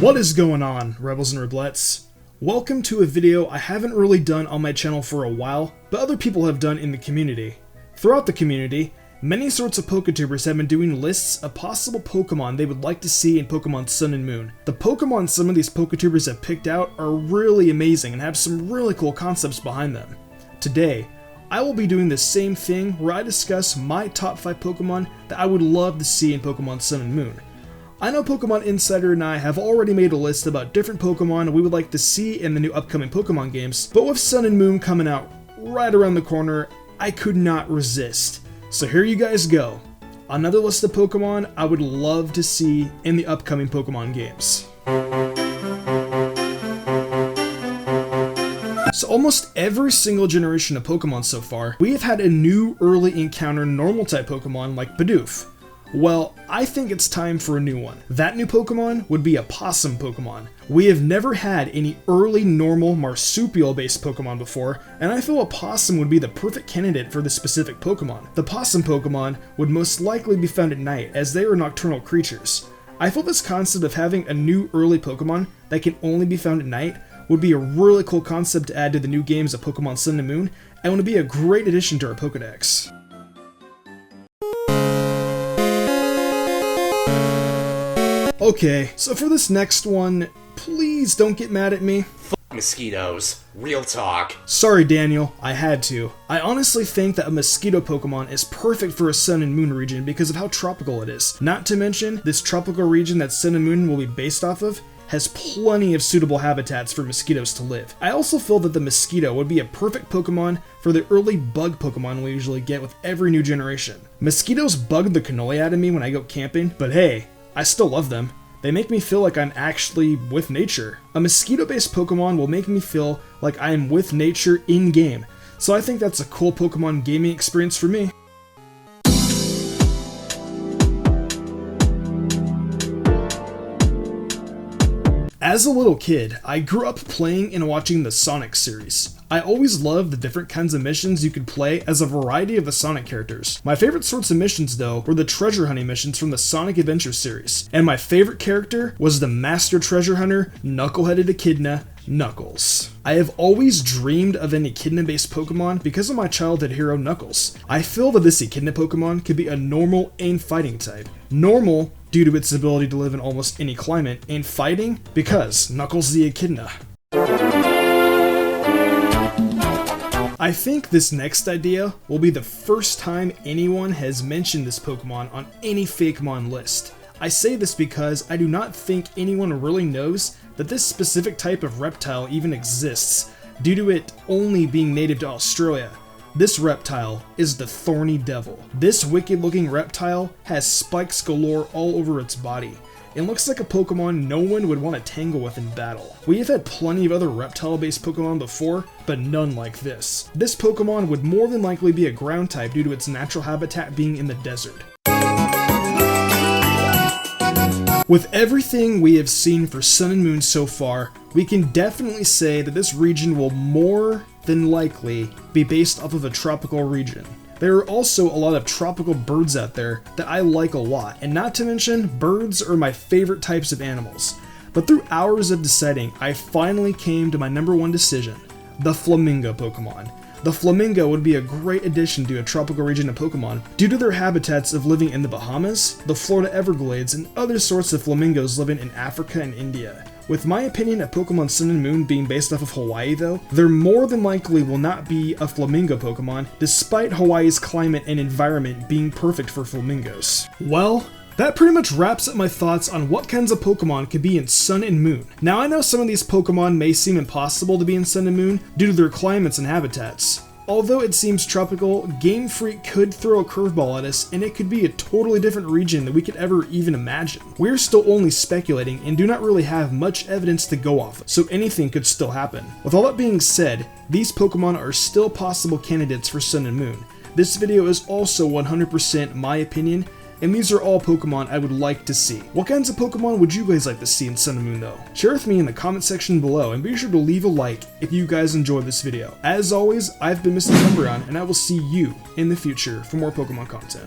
What is going on, Rebels and Reblettes? Welcome to a video I haven't really done on my channel for a while, but other people have done in the community. Throughout the community, many sorts of Poketubers have been doing lists of possible Pokemon they would like to see in Pokemon Sun and Moon. The Pokemon some of these Poketubers have picked out are really amazing and have some really cool concepts behind them. Today, I will be doing the same thing where I discuss my top 5 Pokemon that I would love to see in Pokemon Sun and Moon. I know Pokemon Insider and I have already made a list about different Pokemon we would like to see in the new upcoming Pokemon games, but with Sun and Moon coming out right around the corner, I could not resist. So here you guys go, another list of Pokemon I would love to see in the upcoming Pokemon games. So almost every single generation of Pokemon so far, we have had a new early encounter normal type Pokemon like Bidoof. Well, I think it's time for a new one. That new Pokemon would be a Possum Pokemon. We have never had any early normal marsupial based Pokemon before, and I feel a Possum would be the perfect candidate for this specific Pokemon. The Possum Pokemon would most likely be found at night as they are nocturnal creatures. I feel this concept of having a new early Pokemon that can only be found at night would be a really cool concept to add to the new games of Pokemon Sun and Moon, and would be a great addition to our Pokedex. Okay, so for this next one, please don't get mad at me. Fuck mosquitoes. Real talk. Sorry Daniel, I had to. I honestly think that a mosquito Pokemon is perfect for a Sun and Moon region because of how tropical it is. Not to mention, this tropical region that Sun and Moon will be based off of has plenty of suitable habitats for mosquitoes to live. I also feel that the mosquito would be a perfect Pokemon for the early bug Pokemon we usually get with every new generation. Mosquitoes bug the cannoli out of me when I go camping, but hey, I still love them. They make me feel like I'm actually with nature. A mosquito-based Pokemon will make me feel like I am with nature in-game, so I think that's a cool Pokemon gaming experience for me. As a little kid, I grew up playing and watching the Sonic series. I always loved the different kinds of missions you could play as a variety of the Sonic characters. My favorite sorts of missions though were the treasure hunting missions from the Sonic Adventure series, and my favorite character was the master treasure hunter, knuckleheaded echidna, Knuckles. I have always dreamed of an echidna-based Pokemon because of my childhood hero Knuckles. I feel that this echidna Pokemon could be a normal and fighting type. Normal due to its ability to live in almost any climate, and fighting because Knuckles the echidna. I think this next idea will be the first time anyone has mentioned this Pokemon on any Fakemon list. I say this because I do not think anyone really knows that this specific type of reptile even exists, due to it only being native to Australia. This reptile is the Thorny Devil. This wicked looking reptile has spikes galore all over its body. It looks like a Pokemon no one would want to tangle with in battle. We have had plenty of other reptile-based Pokemon before, but none like this. This Pokemon would more than likely be a ground type due to its natural habitat being in the desert. With everything we have seen for Sun and Moon so far, we can definitely say that this region will more than likely be based off of a tropical region. There are also a lot of tropical birds out there that I like a lot, and not to mention, birds are my favorite types of animals. But through hours of deciding, I finally came to my number one decision, the Flamingo Pokemon. The Flamingo would be a great addition to a tropical region of Pokemon due to their habitats of living in the Bahamas, the Florida Everglades, and other sorts of flamingos living in Africa and India. With my opinion of Pokemon Sun and Moon being based off of Hawaii though, there more than likely will not be a flamingo Pokemon, despite Hawaii's climate and environment being perfect for flamingos. Well, that pretty much wraps up my thoughts on what kinds of Pokemon could be in Sun and Moon. Now I know some of these Pokemon may seem impossible to be in Sun and Moon due to their climates and habitats. Although it seems tropical, Game Freak could throw a curveball at us and it could be a totally different region than we could ever even imagine. We're still only speculating and do not really have much evidence to go off of, so anything could still happen. With all that being said, these Pokemon are still possible candidates for Sun and Moon. This video is also 100% my opinion, and these are all Pokemon I would like to see. What kinds of Pokemon would you guys like to see in Sun and Moon though? Share with me in the comment section below, and be sure to leave a like if you guys enjoyed this video. As always, I've been Mr. Lumberon, and I will see you in the future for more Pokemon content.